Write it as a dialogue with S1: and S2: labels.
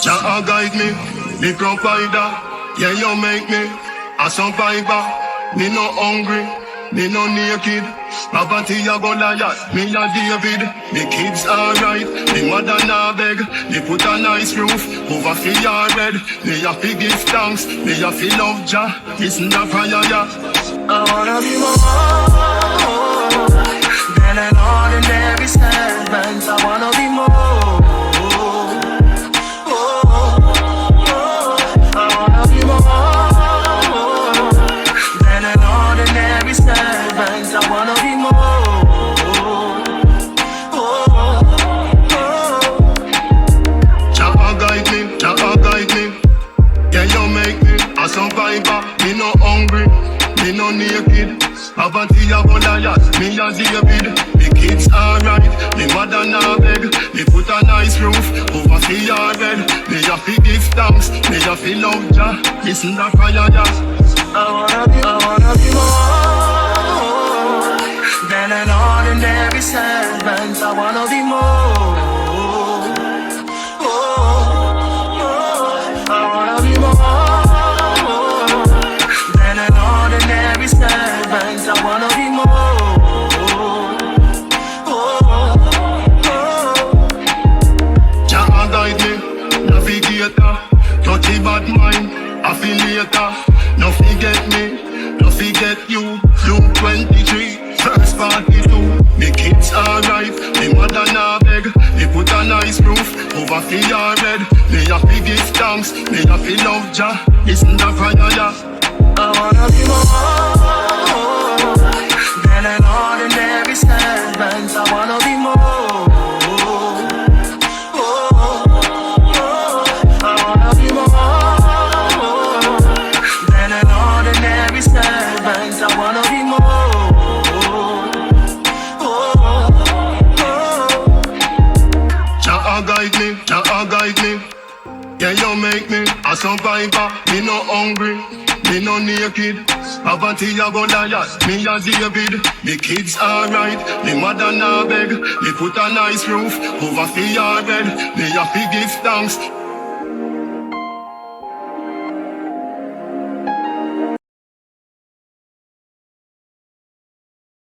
S1: Jah guide me, me provider. Yeah, you make me a survivor. Me no hungry, me no naked. Poverty a Goliath, me a David. Me kids alright, me mother nah beg. Me put a nice roof over fi your head. Me a fi give thanks, me a fi love Jah. Listen to prayer, yeah.
S2: I wanna be more than an ordinary servant. I wanna be more. I wanna be more.
S1: Jah guide me. Yeah, you make me a survivor. Me no hungry, me no naked. Poverty a Goliath, me a David. Me kids alright, me mother nah beg. Me put a nice roof over fi your head. Me a fi give thanks, me a fi love Jah. Listen to prayer, yeah.
S2: I wanna be more than an ordinary servant. I wanna be more. I wanna be more than an ordinary servant. I wanna be more.
S1: Jah guide me, navigator. Touchy bad mind, affiliator. No forget me, no forget you. Luke 23, verse 42. Me kids alright, me mother nah beg. Me put a nice roof over fi your head. Me a fi give thanks, me a fi love Jah. Listen to prayer, yeah.
S2: I wanna be more than an ordinary servant. I wanna be more. I wanna be more than an ordinary servant. I wanna be more.
S1: Jah guide me. Yeah, you make me a survivor. Me no hungry, me no naked. Poverty a Goliath, me a David. Me kids alright, me mother nah beg. Me put a nice roof over fi your head. Me a fi give thanks.